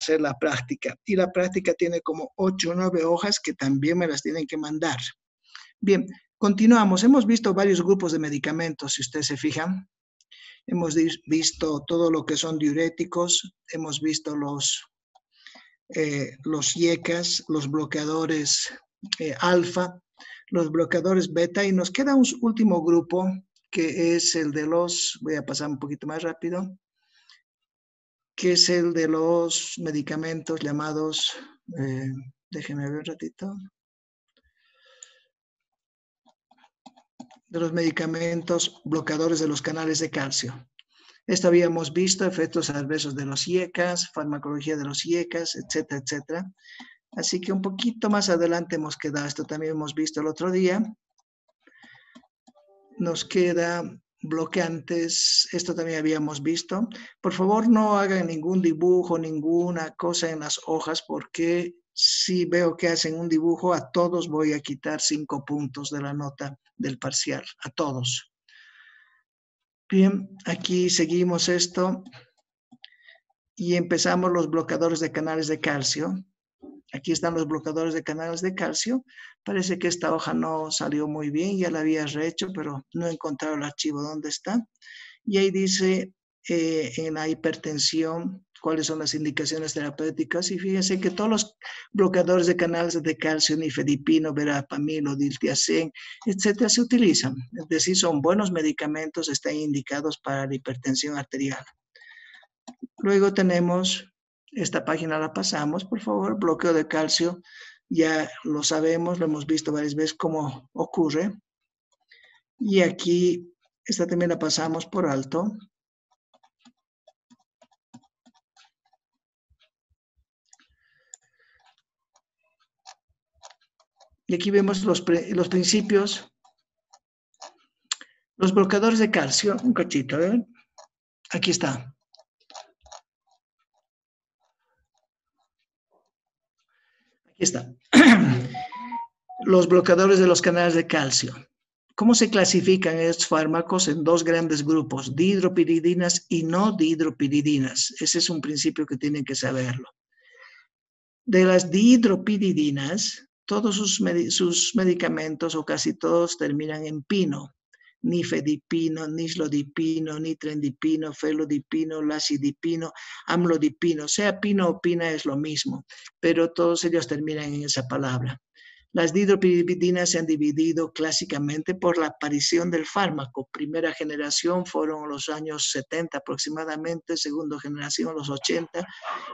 hacer la práctica. Y la práctica tiene como 8 o 9 hojas que también me las tienen que mandar. Bien, continuamos. Hemos visto varios grupos de medicamentos, si ustedes se fijan. Hemos visto todo lo que son diuréticos, hemos visto los IECAs, los bloqueadores alfa, los bloqueadores beta, y nos queda un último grupo que es el de los, voy a pasar un poquito más rápido, que es el de los medicamentos llamados, déjenme ver un ratito, de los medicamentos bloqueadores de los canales de calcio. Esto habíamos visto, efectos adversos de los IECAs, farmacología de los IECAs, etcétera, etcétera. Así que un poquito más adelante hemos quedado, esto también hemos visto el otro día. Nos queda bloqueantes, esto también habíamos visto. Por favor, no hagan ningún dibujo, ninguna cosa en las hojas, porque si veo que hacen un dibujo, a todos voy a quitar 5 puntos de la nota del parcial, a todos. Bien, aquí seguimos esto y empezamos los bloqueadores de canales de calcio. Aquí están los bloqueadores de canales de calcio. Parece que esta hoja no salió muy bien, ya la había rehecho, pero no he encontrado el archivo dónde está. Y ahí dice en la hipertensión cuáles son las indicaciones terapéuticas. Y fíjense que todos los bloqueadores de canales de calcio, nifedipino, verapamil, diltiazem, etcétera, se utilizan. Es decir, son buenos medicamentos, están indicados para la hipertensión arterial. Luego tenemos, esta página la pasamos, por favor, bloqueo de calcio. Ya lo sabemos, lo hemos visto varias veces cómo ocurre. Y aquí, esta también la pasamos por alto. Y aquí vemos los principios. Los bloqueadores de calcio, un cachito, ¿eh? Aquí está. Aquí está. Los bloqueadores de los canales de calcio. ¿Cómo se clasifican estos fármacos? En 2 grandes grupos, dihidropiridinas y no dihidropiridinas. Ese es un principio que tienen que saberlo. De las dihidropiridinas, todos sus medicamentos o casi todos terminan en pino. Nifedipino, nislodipino, nitrendipino, felodipino, lasidipino, amlodipino. Sea pino o pina es lo mismo, pero todos ellos terminan en esa palabra. Las dihidropiridinas se han dividido clásicamente por la aparición del fármaco. Primera generación fueron los años 70 aproximadamente, segunda generación los 80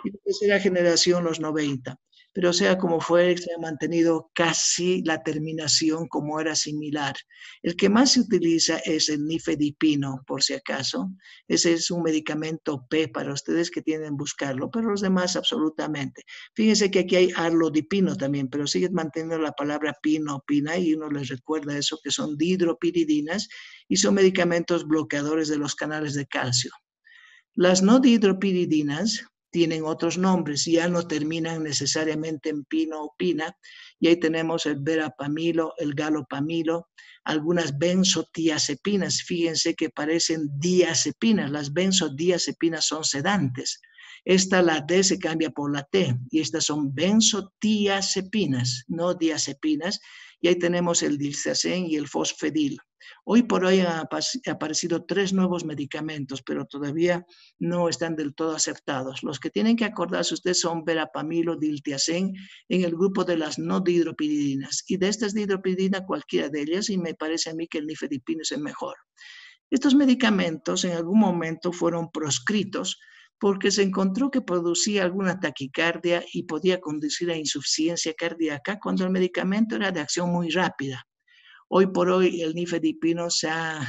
y tercera generación los 90. Pero sea como fue, se ha mantenido casi la terminación como era similar. El que más se utiliza es el nifedipino, por si acaso. Ese es un medicamento P para ustedes que tienen que buscarlo, pero los demás absolutamente. Fíjense que aquí hay arlodipino también, pero siguen manteniendo la palabra pino, pina, y uno les recuerda eso, que son dihidropiridinas y son medicamentos bloqueadores de los canales de calcio. Las no dihidropiridinas tienen otros nombres, ya no terminan necesariamente en pino o pina, y ahí tenemos el verapamilo, el galopamilo, algunas benzodiazepinas, fíjense que parecen diazepinas, las benzodiazepinas son sedantes. Esta, la D se cambia por la T, y estas son benzodiazepinas, no diazepinas, y ahí tenemos el diltiazem y el fosfedil. Hoy por hoy han aparecido 3 nuevos medicamentos, pero todavía no están del todo aceptados. Los que tienen que acordarse ustedes son verapamilo, diltiazem, en el grupo de las no dihidropiridinas. Y de estas dihidropiridinas, cualquiera de ellas, y me parece a mí que el nifedipino es el mejor. Estos medicamentos en algún momento fueron proscritos porque se encontró que producía alguna taquicardia y podía conducir a insuficiencia cardíaca cuando el medicamento era de acción muy rápida. Hoy por hoy el nifedipino se ha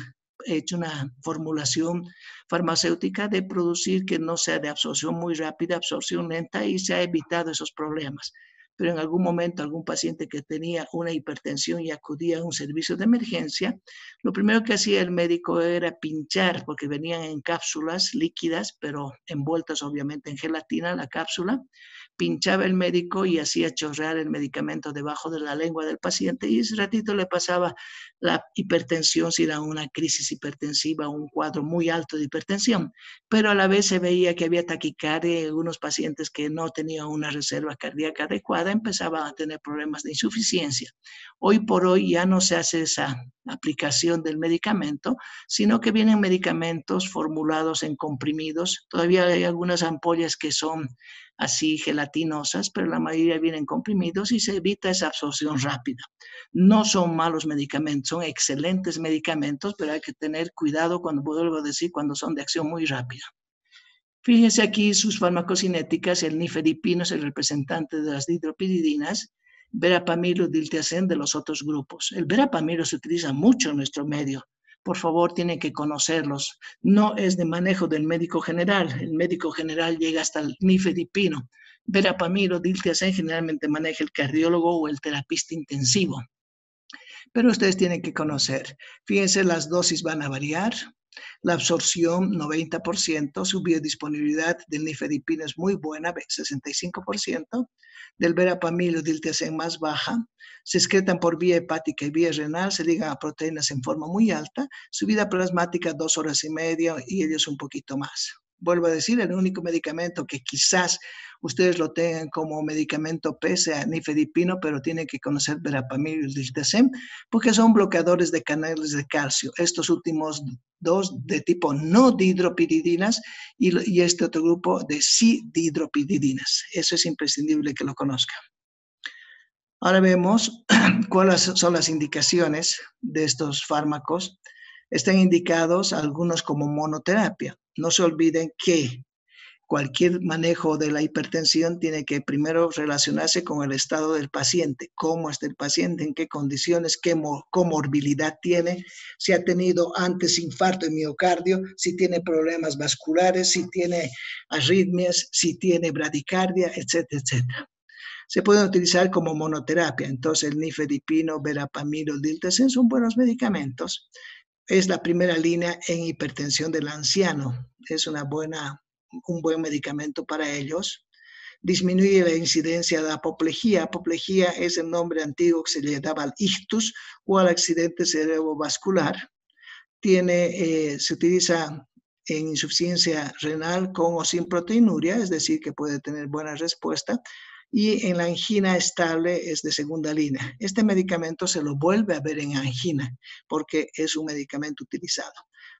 hecho una formulación farmacéutica de producir que no sea de absorción muy rápida, absorción lenta, y se ha evitado esos problemas. Pero en algún momento algún paciente que tenía una hipertensión y acudía a un servicio de emergencia, lo primero que hacía el médico era pinchar, porque venían en cápsulas líquidas, pero envueltas obviamente en gelatina, la cápsula. Pinchaba el médico y hacía chorrear el medicamento debajo de la lengua del paciente, y ese ratito le pasaba la hipertensión si era una crisis hipertensiva o un cuadro muy alto de hipertensión, pero a la vez se veía que había taquicardia y algunos pacientes que no tenían una reserva cardíaca adecuada empezaban a tener problemas de insuficiencia. Hoy por hoy ya no se hace esa aplicación del medicamento, sino que vienen medicamentos formulados en comprimidos. Todavía hay algunas ampollas que son así gelatinosas, pero la mayoría vienen comprimidos y se evita esa absorción rápida. No son malos medicamentos, son excelentes medicamentos, pero hay que tener cuidado cuando, vuelvo a decir, cuando son de acción muy rápida. Fíjense aquí sus farmacocinéticas, el nifedipino es el representante de las dihidropiridinas, verapamilo, diltiazem de los otros grupos. El verapamilo se utiliza mucho en nuestro medio. Por favor, tienen que conocerlos. No es de manejo del médico general. El médico general llega hasta el nifedipino. Verapamilo, diltiazem generalmente maneja el cardiólogo o el terapista intensivo. Pero ustedes tienen que conocer. Fíjense, las dosis van a variar. La absorción, 90%, su biodisponibilidad del nifedipino es muy buena, 65%, del verapamilo, diltiazem más baja, se excretan por vía hepática y vía renal, se ligan a proteínas en forma muy alta, su vida plasmática 2 horas y media y ellos un poquito más. Vuelvo a decir, el único medicamento que quizás ustedes lo tengan como medicamento pese a nifedipino, pero tienen que conocer verapamilo y diltiazem, porque son bloqueadores de canales de calcio. Estos últimos dos de tipo no dihidropiridinas y este otro grupo de sí dihidropiridinas. Eso es imprescindible que lo conozcan. Ahora vemos cuáles son las indicaciones de estos fármacos. Están indicados algunos como monoterapia. No se olviden que cualquier manejo de la hipertensión tiene que primero relacionarse con el estado del paciente, cómo está el paciente, en qué condiciones, qué comorbilidad tiene, si ha tenido antes infarto de miocardio, si tiene problemas vasculares, si tiene arritmias, si tiene bradicardia, etcétera, etcétera. Se pueden utilizar como monoterapia, entonces el nifedipino, verapamilo, diltiazem son buenos medicamentos. Es la primera línea en hipertensión del anciano, es un buen medicamento para ellos. Disminuye la incidencia de apoplejía. Apoplejía es el nombre antiguo que se le daba al ictus o al accidente cerebrovascular. Se utiliza en insuficiencia renal con o sin proteinuria, es decir, que puede tener buena respuesta. Y en la angina estable es de segunda línea. Este medicamento se lo vuelve a ver en angina porque es un medicamento utilizado.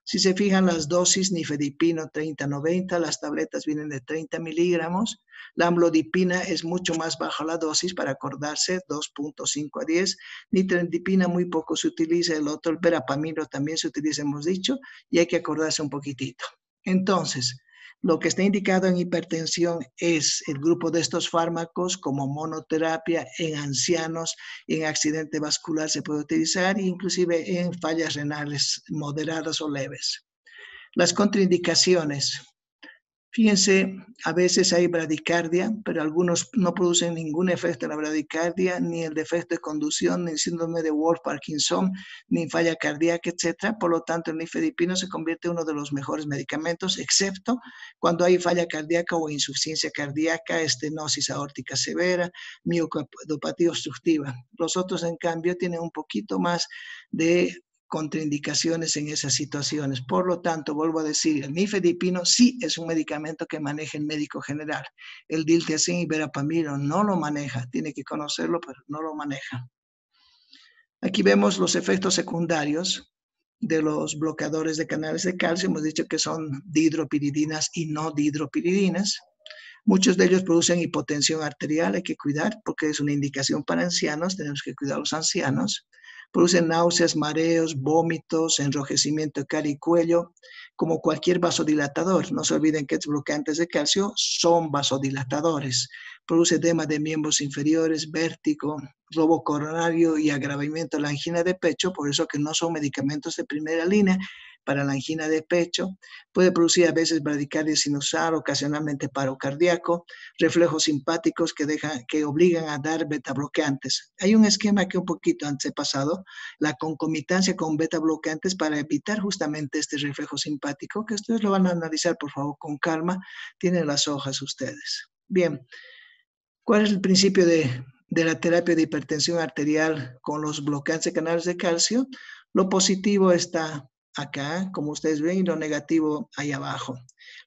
Si se fijan las dosis, nifedipino 30-90, las tabletas vienen de 30 miligramos. La amlodipina es mucho más baja la dosis para acordarse, 2.5 a 10. Nitrodipina muy poco se utiliza, el otro, el verapamilo también se utiliza, hemos dicho, y hay que acordarse un poquitito. Entonces, lo que está indicado en hipertensión es el grupo de estos fármacos como monoterapia en ancianos, en accidente vascular se puede utilizar, inclusive en fallas renales moderadas o leves. Las contraindicaciones. Fíjense, a veces hay bradicardia, pero algunos no producen ningún efecto en la bradicardia, ni el defecto de conducción, ni el síndrome de Wolff-Parkinson, ni falla cardíaca, etc. Por lo tanto, el nifedipino se convierte en uno de los mejores medicamentos, excepto cuando hay falla cardíaca o insuficiencia cardíaca, estenosis aórtica severa, miocardopatía obstructiva. Los otros, en cambio, tienen un poquito más de contraindicaciones en esas situaciones. Por lo tanto, vuelvo a decir, el nifedipino sí es un medicamento que maneja el médico general. El diltiazem y verapamilo no lo maneja, tiene que conocerlo, pero no lo maneja. Aquí vemos los efectos secundarios de los bloqueadores de canales de calcio. Hemos dicho que son dihidropiridinas y no dihidropiridinas. Muchos de ellos producen hipotensión arterial, hay que cuidar porque es una indicación para ancianos, tenemos que cuidar a los ancianos. Producen náuseas, mareos, vómitos, enrojecimiento de cara y cuello, como cualquier vasodilatador. No se olviden que estos bloqueantes de calcio son vasodilatadores. Produce edema de miembros inferiores, vértigo, robo coronario y agravamiento de la angina de pecho, por eso que no son medicamentos de primera línea para la angina de pecho. Puede producir a veces bradicardia sinusal, ocasionalmente paro cardíaco, reflejos simpáticos que obligan a dar beta bloqueantes. Hay un esquema que un poquito antes he pasado, la concomitancia con beta bloqueantes para evitar justamente este reflejo simpático, que ustedes lo van a analizar por favor con calma, tienen las hojas ustedes. Bien, ¿cuál es el principio de de la terapia de hipertensión arterial con los bloqueantes de canales de calcio, lo positivo está acá, como ustedes ven, y lo negativo ahí abajo.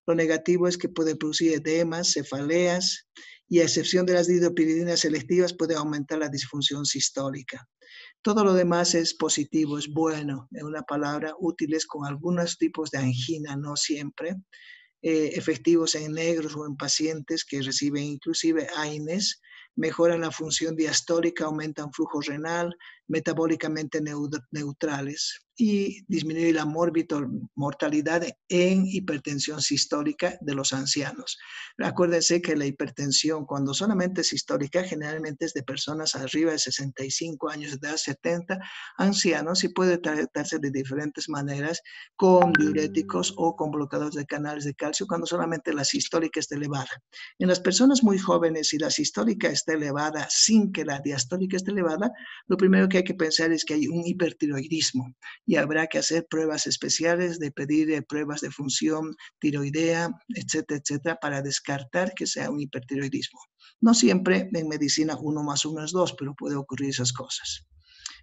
Lo negativo es que puede producir edemas, cefaleas, y a excepción de las dihidropiridinas selectivas puede aumentar la disfunción sistólica. Todo lo demás es positivo, es bueno, en una palabra, útiles con algunos tipos de angina, no siempre, efectivos en negros o en pacientes que reciben inclusive AINES, mejoran la función diastólica, aumentan flujo renal, metabólicamente neutrales y disminuye la mortalidad en hipertensión sistólica de los ancianos. Acuérdense que la hipertensión, cuando solamente es sistólica, generalmente es de personas arriba de 65 años de edad, 70, ancianos, y puede tratarse de diferentes maneras con diuréticos o con bloqueadores de canales de calcio cuando solamente la sistólica está elevada. En las personas muy jóvenes, si la sistólica está elevada sin que la diastólica esté elevada, lo primero que hay que pensar es que hay un hipertiroidismo y habrá que hacer pruebas especiales, de pedir pruebas de función tiroidea, etcétera, etcétera, para descartar que sea un hipertiroidismo. No siempre en medicina 1 más 1 es 2, pero puede ocurrir esas cosas.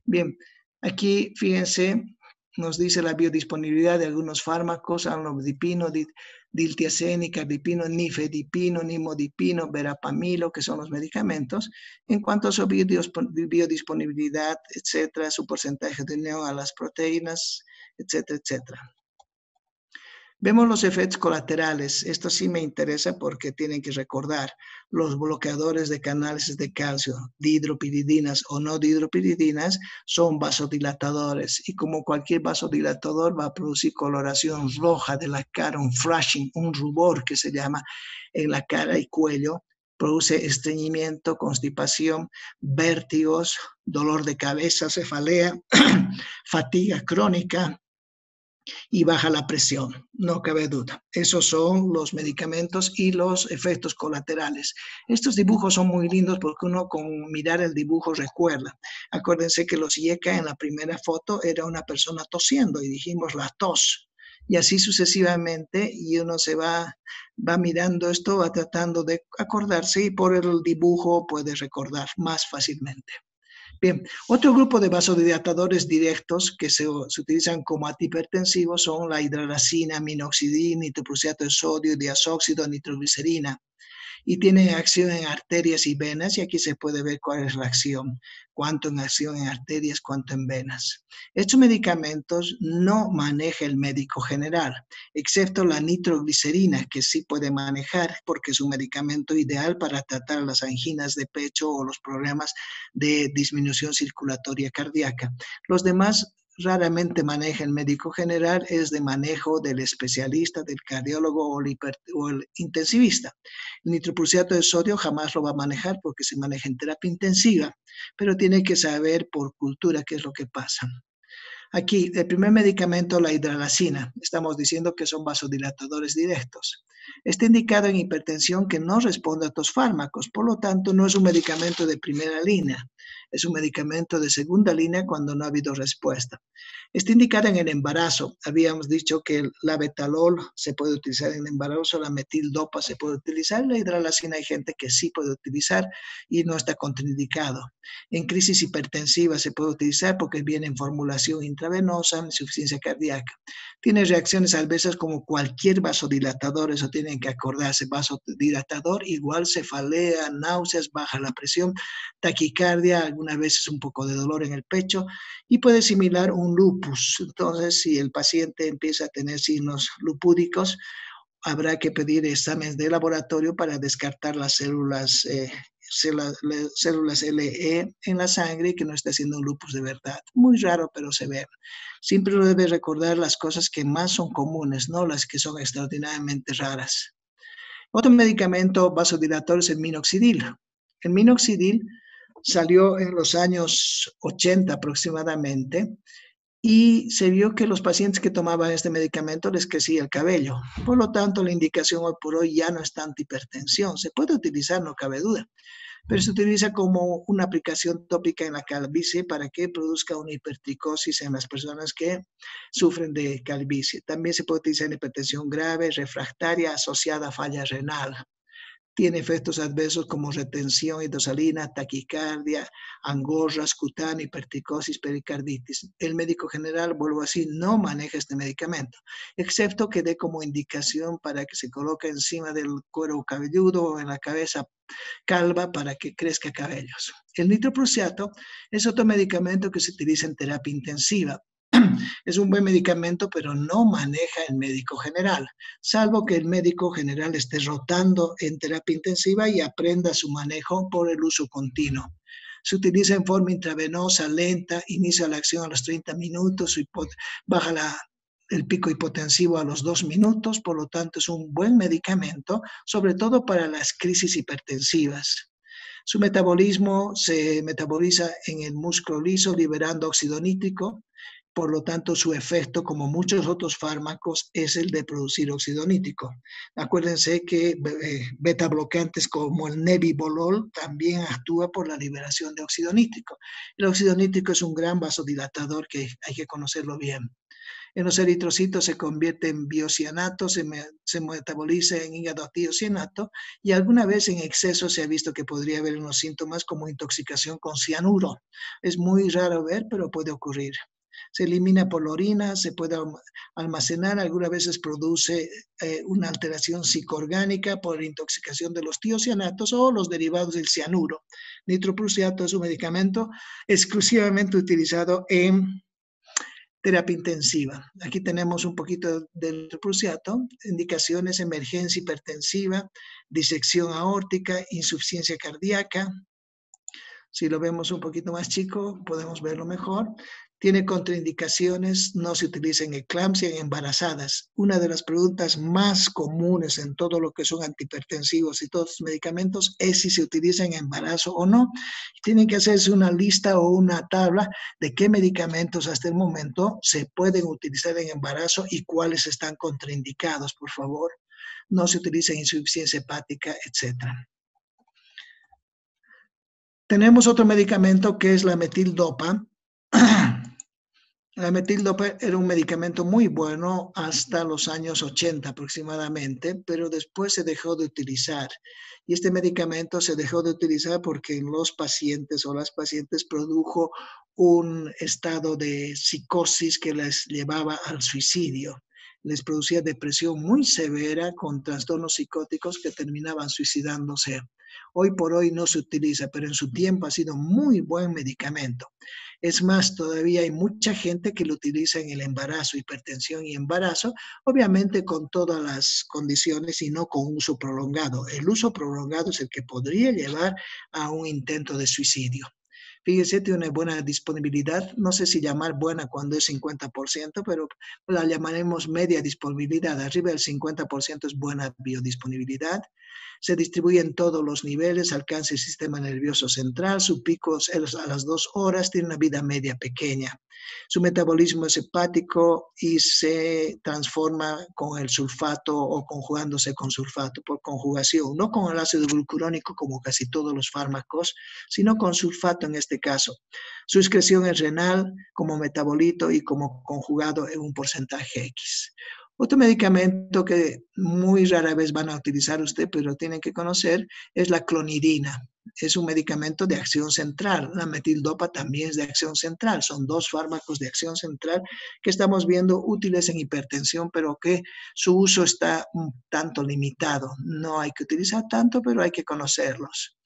Bien, aquí fíjense, nos dice la biodisponibilidad de algunos fármacos, amlodipino, diltiazem, cardipino, nifedipino, nimodipino, verapamilo, que son los medicamentos, en cuanto a su biodisponibilidad, etcétera, su porcentaje de unión a las proteínas, etcétera, etcétera. Vemos los efectos colaterales. Esto sí me interesa porque tienen que recordar los bloqueadores de canales de calcio, dihidropiridinas o no dihidropiridinas, son vasodilatadores. Y como cualquier vasodilatador va a producir coloración roja de la cara, un flushing, un rubor que se llama en la cara y cuello. Produce estreñimiento, constipación, vértigos, dolor de cabeza, cefalea, fatiga crónica, y baja la presión, no cabe duda. Esos son los medicamentos y los efectos colaterales. Estos dibujos son muy lindos porque uno con mirar el dibujo recuerda. Acuérdense que los IECA en la primera foto era una persona tosiendo y dijimos la tos. Y así sucesivamente, y uno se va mirando esto, va tratando de acordarse y por el dibujo puede recordar más fácilmente. Bien, otro grupo de vasodilatadores directos que se utilizan como antihipertensivos son la hidralazina, minoxidil, nitroprusiato de sodio, diazóxido, nitroglicerina. Y tienen acción en arterias y venas, y aquí se puede ver cuál es la acción, cuánto en acción en arterias, cuánto en venas. Estos medicamentos no maneja el médico general, excepto la nitroglicerina, que sí puede manejar porque es un medicamento ideal para tratar las anginas de pecho o los problemas de disminución circulatoria cardíaca. Los demás raramente maneja el médico general, es de manejo del especialista, del cardiólogo o el intensivista. El nitroprusiato de sodio jamás lo va a manejar porque se maneja en terapia intensiva, pero tiene que saber por cultura qué es lo que pasa. Aquí, el primer medicamento, la hidralazina, estamos diciendo que son vasodilatadores directos. Está indicado en hipertensión que no responde a estos fármacos, por lo tanto no es un medicamento de primera línea, es un medicamento de segunda línea cuando no ha habido respuesta. Está indicada en el embarazo. Habíamos dicho que el labetalol se puede utilizar en el embarazo, la metildopa se puede utilizar, la hidralazina hay gente que sí puede utilizar y no está contraindicado. En crisis hipertensiva se puede utilizar porque viene en formulación intravenosa, insuficiencia cardíaca. Tiene reacciones adversas como cualquier vasodilatador, eso tienen que acordarse. Vasodilatador igual cefalea, náuseas, baja la presión, taquicardia, algunas veces un poco de dolor en el pecho y puede similar un lupus. Entonces, si el paciente empieza a tener signos lupúdicos, habrá que pedir exámenes de laboratorio para descartar las células LE en la sangre y que no esté haciendo un lupus de verdad. Muy raro, pero se ve. Siempre uno debe recordar las cosas que más son comunes, no las que son extraordinariamente raras. Otro medicamento vasodilatador es el minoxidil. El minoxidil salió en los años 80 aproximadamente y se vio que los pacientes que tomaban este medicamento les crecía el cabello. Por lo tanto, la indicación hoy por hoy ya no es tanta hipertensión. Se puede utilizar, no cabe duda, pero se utiliza como una aplicación tópica en la calvicie para que produzca una hipertricosis en las personas que sufren de calvicie. También se puede utilizar en hipertensión grave, refractaria, asociada a falla renal. Tiene efectos adversos como retención hidrosalina, taquicardia, angorras, cutáneo, hipertricosis, pericarditis. El médico general, vuelvo así, no maneja este medicamento, excepto que dé como indicación para que se coloque encima del cuero cabelludo o en la cabeza calva para que crezca cabellos. El nitroprusiato es otro medicamento que se utiliza en terapia intensiva. Es un buen medicamento, pero no maneja el médico general, salvo que el médico general esté rotando en terapia intensiva y aprenda su manejo por el uso continuo. Se utiliza en forma intravenosa, lenta, inicia la acción a los 30 minutos, baja el pico hipotensivo a los 2 minutos, por lo tanto es un buen medicamento, sobre todo para las crisis hipertensivas. Su metabolismo se metaboliza en el músculo liso, liberando óxido nítrico. Por lo tanto, su efecto, como muchos otros fármacos, es el de producir óxido nítrico. Acuérdense que beta bloqueantes como el nebivolol también actúa por la liberación de óxido nítrico. El óxido nítrico es un gran vasodilatador que hay que conocerlo bien. En los eritrocitos se convierte en biocianato, se metaboliza en hígado tiocianato y alguna vez en exceso se ha visto que podría haber unos síntomas como intoxicación con cianuro. Es muy raro ver, pero puede ocurrir. Se elimina por la orina, se puede almacenar, algunas veces produce una alteración psicoorgánica por intoxicación de los tiocianatos o los derivados del cianuro. Nitroprusiato es un medicamento exclusivamente utilizado en terapia intensiva. Aquí tenemos un poquito del nitroprusiato, indicaciones: emergencia hipertensiva, disección aórtica, insuficiencia cardíaca. Si lo vemos un poquito más chico, podemos verlo mejor. Tiene contraindicaciones, no se utiliza en eclampsia en embarazadas. Una de las preguntas más comunes en todo lo que son antihipertensivos y todos los medicamentos es si se utiliza en embarazo o no. Tienen que hacerse una lista o una tabla de qué medicamentos hasta el momento se pueden utilizar en embarazo y cuáles están contraindicados, por favor. No se utiliza en insuficiencia hepática, etc. Tenemos otro medicamento que es la metildopa. La metildopa era un medicamento muy bueno hasta los años 80 aproximadamente, pero después se dejó de utilizar. Y este medicamento se dejó de utilizar porque en los pacientes o las pacientes produjo un estado de psicosis que les llevaba al suicidio. Les producía depresión muy severa con trastornos psicóticos que terminaban suicidándose. Hoy por hoy no se utiliza, pero en su tiempo ha sido muy buen medicamento. Es más, todavía hay mucha gente que lo utiliza en el embarazo, hipertensión y embarazo, obviamente con todas las condiciones y no con uso prolongado. El uso prolongado es el que podría llevar a un intento de suicidio. Fíjense, tiene una buena disponibilidad, no sé si llamar buena cuando es 50%, pero la llamaremos media disponibilidad. Arriba del 50% es buena biodisponibilidad. Se distribuye en todos los niveles, alcanza el sistema nervioso central, su pico es a las 2 horas, tiene una vida media pequeña. Su metabolismo es hepático y se transforma con el sulfato o conjugándose con sulfato por conjugación, no con el ácido glucurónico como casi todos los fármacos, sino con sulfato en este caso. Su excreción es renal como metabolito y como conjugado en un porcentaje X. Otro medicamento que muy rara vez van a utilizar usted, pero tienen que conocer, es la clonidina. Es un medicamento de acción central. La metildopa también es de acción central. Son dos fármacos de acción central que estamos viendo útiles en hipertensión, pero que su uso está un tanto limitado. No hay que utilizar tanto, pero hay que conocerlos.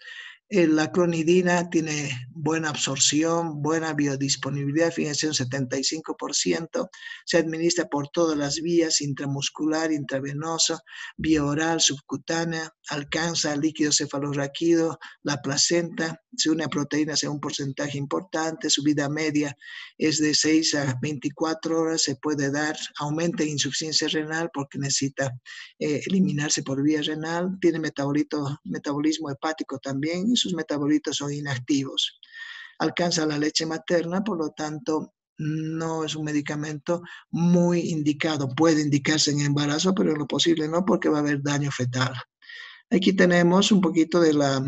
La clonidina tiene buena absorción, buena biodisponibilidad, fíjense, un 75%. Se administra por todas las vías, intramuscular, intravenoso, vía oral, subcutánea, alcanza el líquido cefalorraquídeo, la placenta, se une a proteínas en un porcentaje importante, su vida media es de 6 a 24 horas, se puede dar, aumenta insuficiencia renal porque necesita eliminarse por vía renal, tiene metabolismo hepático también, y sus metabolitos son inactivos. Alcanza la leche materna, por lo tanto, no es un medicamento muy indicado. Puede indicarse en embarazo, pero en lo posible no, porque va a haber daño fetal. Aquí tenemos un poquito de la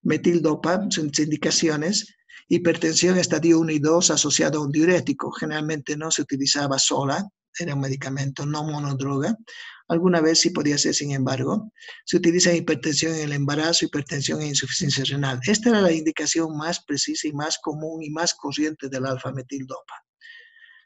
metildopa, sus indicaciones. Hipertensión estadio 1 y 2 asociada a un diurético. Generalmente no se utilizaba sola, era un medicamento no monodroga. Alguna vez sí podía ser, sin embargo. Se utiliza en hipertensión en el embarazo, hipertensión e insuficiencia renal. Esta era la indicación más precisa y más común y más corriente del alfa-metildopa.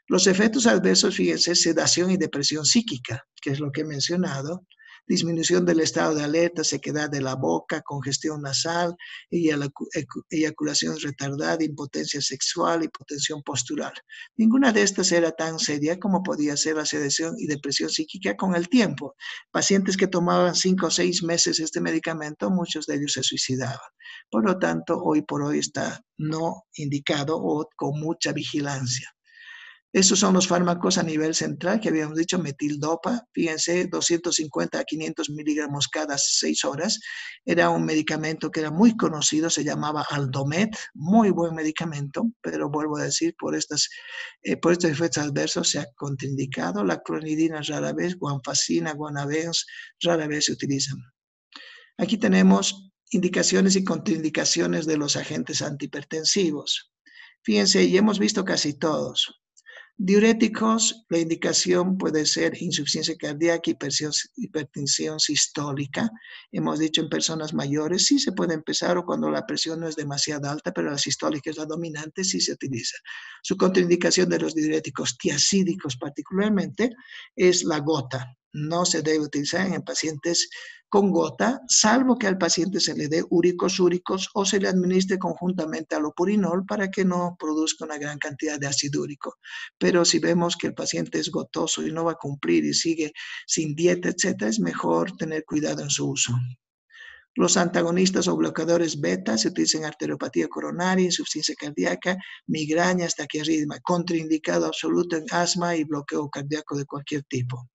Los efectos adversos, fíjense, sedación y depresión psíquica, que es lo que he mencionado, disminución del estado de alerta, sequedad de la boca, congestión nasal, eyaculación retardada, impotencia sexual, hipotensión postural. Ninguna de estas era tan seria como podía ser la sedación y depresión psíquica con el tiempo. Pacientes que tomaban 5 o 6 meses este medicamento, muchos de ellos se suicidaban. Por lo tanto, hoy por hoy está no indicado o con mucha vigilancia. Estos son los fármacos a nivel central que habíamos dicho, metildopa, fíjense, 250 a 500 miligramos cada 6 horas. Era un medicamento que era muy conocido, se llamaba Aldomet, muy buen medicamento, pero vuelvo a decir, por estos efectos adversos se ha contraindicado. La clonidina rara vez, guanfacina, guanabens, rara vez se utilizan. Aquí tenemos indicaciones y contraindicaciones de los agentes antihipertensivos. Fíjense, y hemos visto casi todos. Diuréticos, la indicación puede ser insuficiencia cardíaca, hipertensión sistólica. Hemos dicho en personas mayores sí se puede empezar o cuando la presión no es demasiado alta, pero la sistólica es la dominante, sí se utiliza. Su contraindicación de los diuréticos tiazídicos particularmente es la gota. No se debe utilizar en pacientes con gota, salvo que al paciente se le dé úricos o se le administre conjuntamente alopurinol para que no produzca una gran cantidad de ácido úrico. Pero si vemos que el paciente es gotoso y no va a cumplir y sigue sin dieta, etcétera, es mejor tener cuidado en su uso. Los antagonistas o bloqueadores beta se utilizan en arteriopatía coronaria, insuficiencia cardíaca, migrañas, taquiarritmia, contraindicado absoluto en asma y bloqueo cardíaco de cualquier tipo.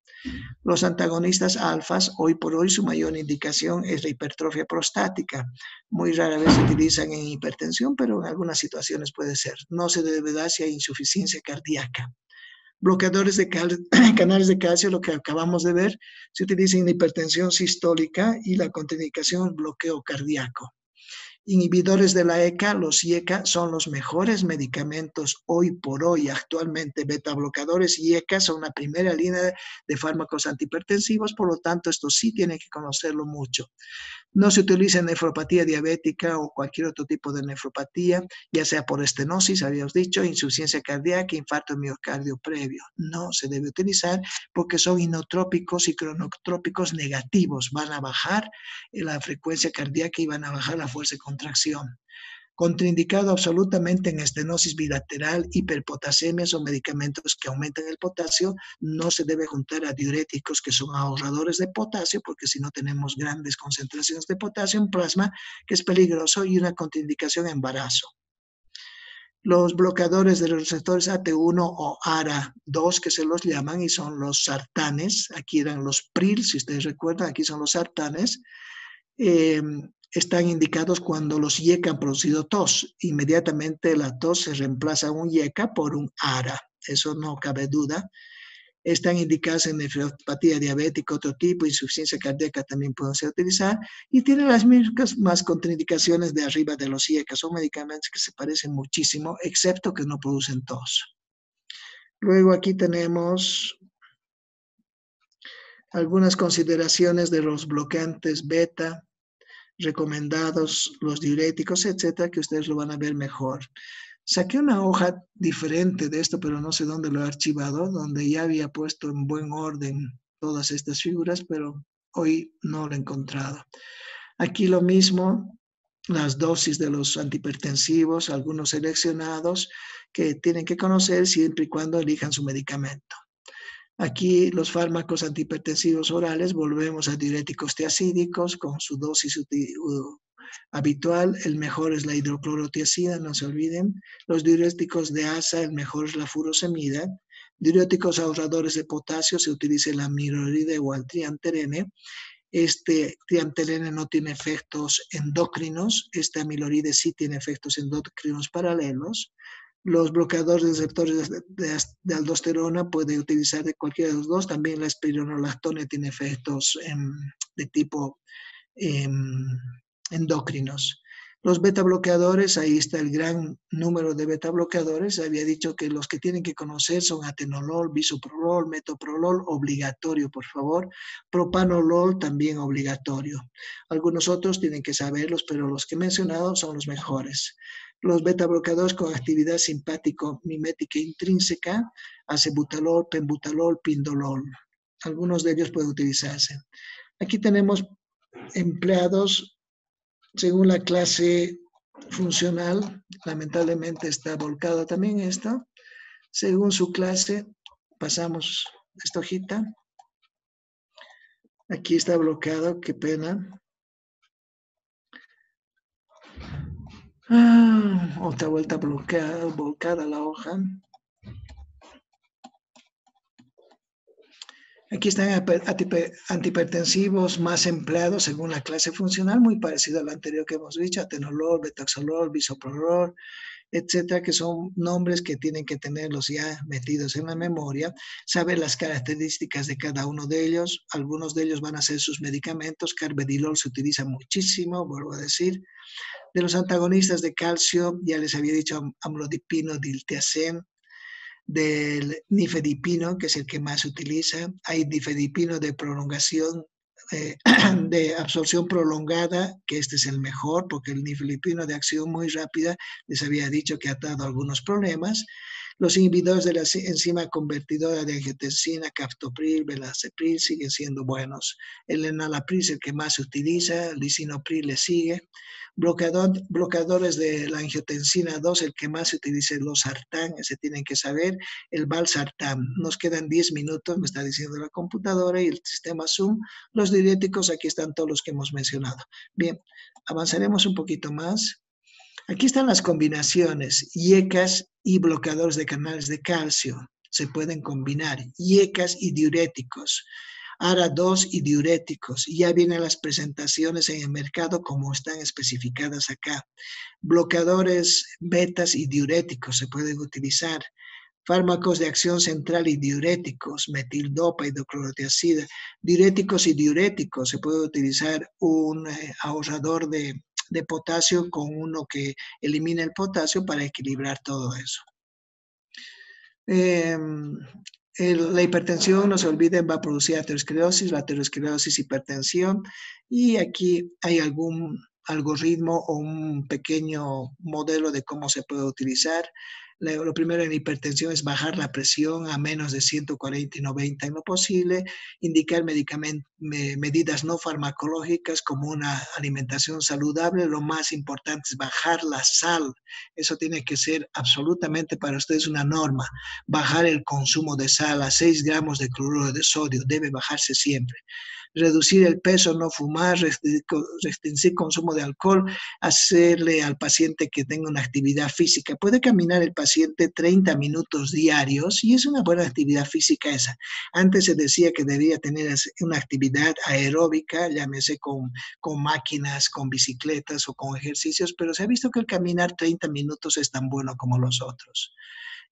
Los antagonistas alfas, hoy por hoy su mayor indicación es la hipertrofia prostática. Muy rara vez se utilizan en hipertensión, pero en algunas situaciones puede ser. No se debe dar si hay insuficiencia cardíaca. Bloqueadores de canales de calcio, lo que acabamos de ver, se utilizan en hipertensión sistólica y la contraindicación bloqueo cardíaco. Inhibidores de la ECA, los IECA, son los mejores medicamentos hoy por hoy actualmente. Beta bloqueadores y ECA son la primera línea de fármacos antihipertensivos, por lo tanto, esto sí tienen que conocerlo mucho. No se utiliza en nefropatía diabética o cualquier otro tipo de nefropatía, ya sea por estenosis, habíamos dicho, insuficiencia cardíaca, infarto de miocardio previo. No se debe utilizar porque son inotrópicos y cronotrópicos negativos. Van a bajar la frecuencia cardíaca y van a bajar la fuerza de contracción. Contraindicado absolutamente en estenosis bilateral, hiperpotasemias o medicamentos que aumentan el potasio. No se debe juntar a diuréticos que son ahorradores de potasio, porque si no tenemos grandes concentraciones de potasio en plasma, que es peligroso, y una contraindicación en embarazo. Los bloqueadores de los receptores AT1 o ARA2, que se los llaman, y son los sartanes. Aquí eran los PRIL, si ustedes recuerdan, aquí son los sartanes. Están indicados cuando los IECA han producido tos. Inmediatamente la tos se reemplaza un IECA por un ARA. Eso no cabe duda. Están indicados en nefropatía diabética, otro tipo, insuficiencia cardíaca también pueden ser utilizados y tienen las mismas contraindicaciones de arriba de los IECA. Son medicamentos que se parecen muchísimo, excepto que no producen tos. Luego aquí tenemos algunas consideraciones de los bloqueantes beta recomendados, los diuréticos, etcétera, que ustedes lo van a ver mejor. Saqué una hoja diferente de esto, pero no sé dónde lo he archivado, donde ya había puesto en buen orden todas estas figuras, pero hoy no lo he encontrado. Aquí lo mismo, las dosis de los antihipertensivos, algunos seleccionados que tienen que conocer siempre y cuando elijan su medicamento. Aquí los fármacos antihipertensivos orales, volvemos a diuréticos tiazídicos con su dosis habitual. El mejor es la hidroclorotiazida, no se olviden. Los diuréticos de ASA, el mejor es la furosemida. Diuréticos ahorradores de potasio, se utiliza la amiloride o el trianterene. Este trianterene no tiene efectos endocrinos, este amiloride sí tiene efectos endocrinos paralelos. Los bloqueadores de receptores de aldosterona puede utilizar de cualquiera de los dos. También la espironolactona tiene efectos de tipo endocrinos. Los beta bloqueadores, ahí está el gran número de beta bloqueadores. Había dicho que los que tienen que conocer son atenolol, bisoprolol, metoprolol, obligatorio, por favor. Propanolol, también obligatorio. Algunos otros tienen que saberlos, pero los que he mencionado son los mejores. Los beta bloqueadores con actividad simpático-mimética intrínseca, acebutalol, pembutalol, pindolol. Algunos de ellos pueden utilizarse. Aquí tenemos empleados según la clase funcional. Lamentablemente está volcado también esto. Según su clase, pasamos esta hojita. Aquí está bloqueado, qué pena. Otra vuelta bloqueada, volcada la hoja. Aquí están antihipertensivos más empleados según la clase funcional, muy parecido al anterior que hemos dicho, atenolol, betaxolol, bisoprolol, etcétera, que son nombres que tienen que tenerlos ya metidos en la memoria, saber las características de cada uno de ellos. Algunos de ellos van a ser sus medicamentos. Carvedilol se utiliza muchísimo, vuelvo a decir. De los antagonistas de calcio, ya les había dicho amlodipino, diltiazem. Del nifedipino, que es el que más se utiliza. Hay nifedipino de prolongación, de absorción prolongada, que este es el mejor, porque el nifedipino de acción muy rápida, les había dicho que ha dado algunos problemas. Los inhibidores de la enzima convertidora de angiotensina, captopril, bellacepril, siguen siendo buenos. El enalapril es el que más se utiliza, el lisinopril le sigue. Bloqueadores de la angiotensina 2, el que más se utiliza es los sartán, ese tienen que saber, el valsartán. Nos quedan 10 minutos, me está diciendo la computadora y el sistema Zoom. Los diuréticos, aquí están todos los que hemos mencionado. Bien, avanzaremos un poquito más. Aquí están las combinaciones, IECAS y bloqueadores de canales de calcio. Se pueden combinar, IECAS y diuréticos. ARA2 y diuréticos. Ya vienen las presentaciones en el mercado como están especificadas acá. Bloqueadores betas y diuréticos se pueden utilizar. Fármacos de acción central y diuréticos, metildopa, hidroclorotiazida. Diuréticos y diuréticos. Se puede utilizar un ahorrador de potasio con uno que elimina el potasio para equilibrar todo eso. La hipertensión, no se olviden, va a producir aterosclerosis, la aterosclerosis, hipertensión, y aquí hay algún algoritmo o un pequeño modelo de cómo se puede utilizar. Lo primero en hipertensión es bajar la presión a menos de 140 y 90 en lo posible, indicar medidas no farmacológicas como una alimentación saludable. Lo más importante es bajar la sal. Eso tiene que ser absolutamente para ustedes una norma. Bajar el consumo de sal a 6 gramos de cloruro de sodio, debe bajarse siempre. Reducir el peso, no fumar, restringir consumo de alcohol, hacerle al paciente que tenga una actividad física. Puede caminar el paciente 30 minutos diarios y es una buena actividad física esa. Antes se decía que debía tener una actividad aeróbica, llámese con máquinas, con bicicletas o con ejercicios, pero se ha visto que el caminar 30 minutos es tan bueno como los otros.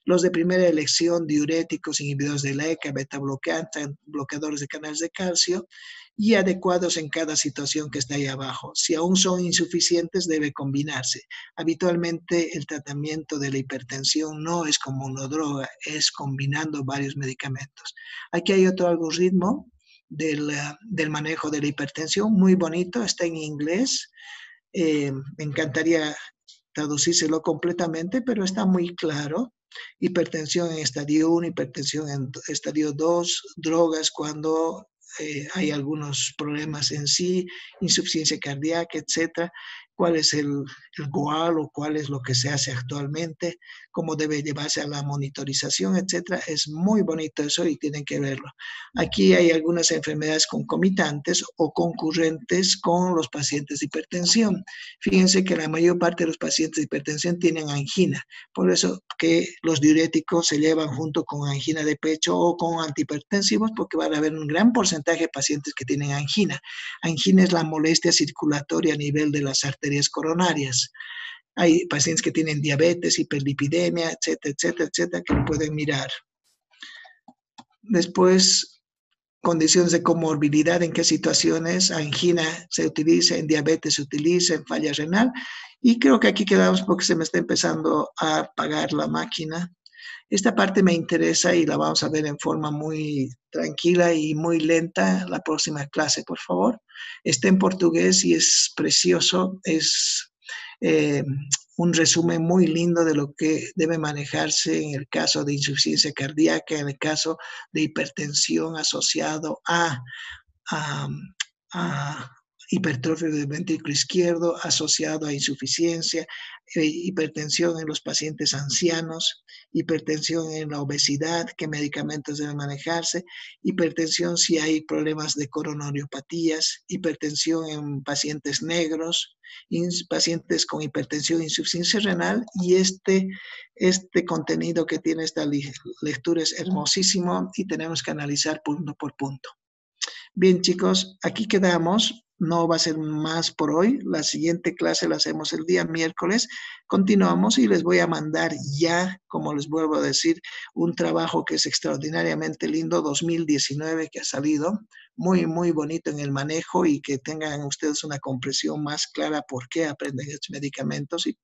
Los de primera elección, diuréticos, inhibidores de la ECA, beta bloqueadores de canales de calcio y adecuados en cada situación que está ahí abajo. Si aún son insuficientes, debe combinarse. Habitualmente el tratamiento de la hipertensión no es como una droga, es combinando varios medicamentos. Aquí hay otro algoritmo del manejo de la hipertensión, muy bonito, está en inglés. Me encantaría traducírselo completamente, pero está muy claro. Hipertensión en estadio 1, hipertensión en estadio 2, drogas cuando hay algunos problemas en sí, insuficiencia cardíaca, etcétera. Cuál es el GOAL o cuál es lo que se hace actualmente, cómo debe llevarse a la monitorización, etcétera. Es muy bonito eso y tienen que verlo. Aquí hay algunas enfermedades concomitantes o concurrentes con los pacientes de hipertensión. Fíjense que la mayor parte de los pacientes de hipertensión tienen angina, por eso que los diuréticos se llevan junto con angina de pecho o con antihipertensivos, porque va a haber un gran porcentaje de pacientes que tienen angina. Angina es la molestia circulatoria a nivel de las arterias coronarias. Hay pacientes que tienen diabetes, hiperlipidemia, etcétera, etcétera, etcétera, que pueden mirar. Después, condiciones de comorbilidad, en qué situaciones, angina se utiliza, en diabetes se utiliza, en falla renal. Y creo que aquí quedamos porque se me está empezando a apagar la máquina. Esta parte me interesa y la vamos a ver en forma muy tranquila y muy lenta la próxima clase, por favor. Está en portugués y es precioso, es eh, un resumen muy lindo de lo que debe manejarse en el caso de insuficiencia cardíaca, en el caso de hipertensión asociado a, a hipertrofia del ventrículo izquierdo asociado a insuficiencia, hipertensión en los pacientes ancianos, hipertensión en la obesidad, qué medicamentos deben manejarse, hipertensión si hay problemas de coronariopatías, hipertensión en pacientes negros, pacientes con hipertensión e insuficiencia renal, y este contenido que tiene esta lectura es hermosísimo y tenemos que analizar punto por punto. Bien, chicos, aquí quedamos. No va a ser más por hoy. La siguiente clase la hacemos el día miércoles. Continuamos y les voy a mandar ya, como les vuelvo a decir, un trabajo que es extraordinariamente lindo, 2019, que ha salido muy, muy bonito en el manejo y que tengan ustedes una comprensión más clara por qué aprenden estos medicamentos y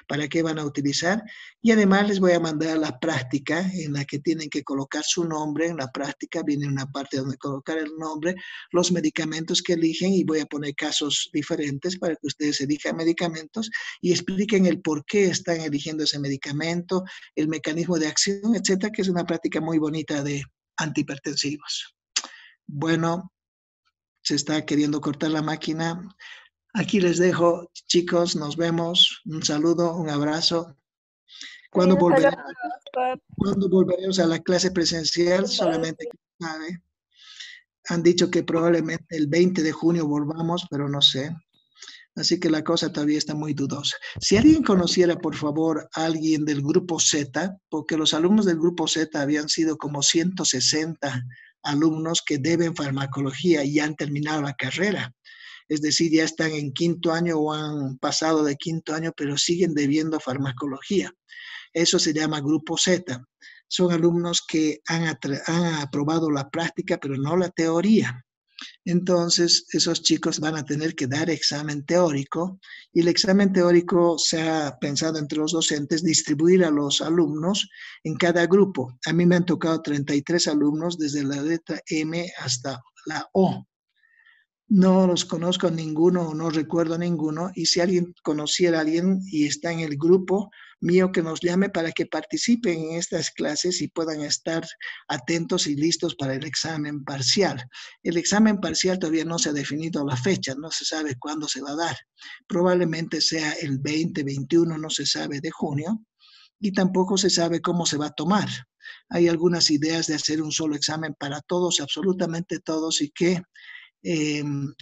para qué van a utilizar. Y además les voy a mandar la práctica en la que tienen que colocar su nombre. En la práctica viene una parte donde colocar el nombre, los medicamentos que eligen, y voy a poner casos diferentes para que ustedes elijan medicamentos y expliquen el por qué están eligiendo ese medicamento, el mecanismo de acción, etcétera, que es una práctica muy bonita de antihipertensivos. Bueno, se está queriendo cortar la máquina. Aquí les dejo, chicos, nos vemos. Un saludo, un abrazo. ¿Cuándo volveremos a la clase presencial? Solamente que sabe. Han dicho que probablemente el 20 de junio volvamos, pero no sé. Así que la cosa todavía está muy dudosa. Si alguien conociera, por favor, a alguien del grupo Z, porque los alumnos del grupo Z habían sido como 160 alumnos que deben farmacología y han terminado la carrera. Es decir, ya están en quinto año o han pasado de quinto año, pero siguen debiendo farmacología. Eso se llama grupo Z. Son alumnos que han aprobado la práctica, pero no la teoría. Entonces, esos chicos van a tener que dar examen teórico, y el examen teórico se ha pensado entre los docentes distribuir a los alumnos en cada grupo. A mí me han tocado 33 alumnos desde la letra M hasta la O. No los conozco a ninguno, no recuerdo a ninguno, y si alguien conociera a alguien y está en el grupo mío, que nos llame para que participen en estas clases y puedan estar atentos y listos para el examen parcial. El examen parcial todavía no se ha definido la fecha, no se sabe cuándo se va a dar. Probablemente sea el 20, 21, no se sabe, de junio, y tampoco se sabe cómo se va a tomar. Hay algunas ideas de hacer un solo examen para todos, absolutamente todos, y que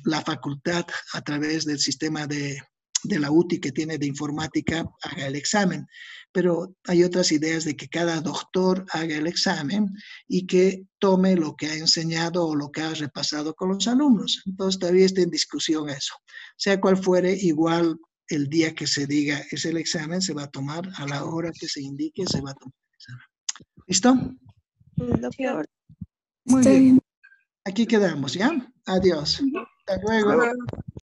la facultad, a través del sistema de la UTI que tiene de informática, haga el examen. Pero hay otras ideas de que cada doctor haga el examen y que tome lo que ha enseñado o lo que ha repasado con los alumnos. Entonces todavía está en discusión eso. Sea cual fuere, igual el día que se diga es el examen, se va a tomar a la hora que se indique, se va a tomar el examen. ¿Listo? Doctor. Muy bien. Aquí quedamos, ¿ya? Adiós. Hasta luego.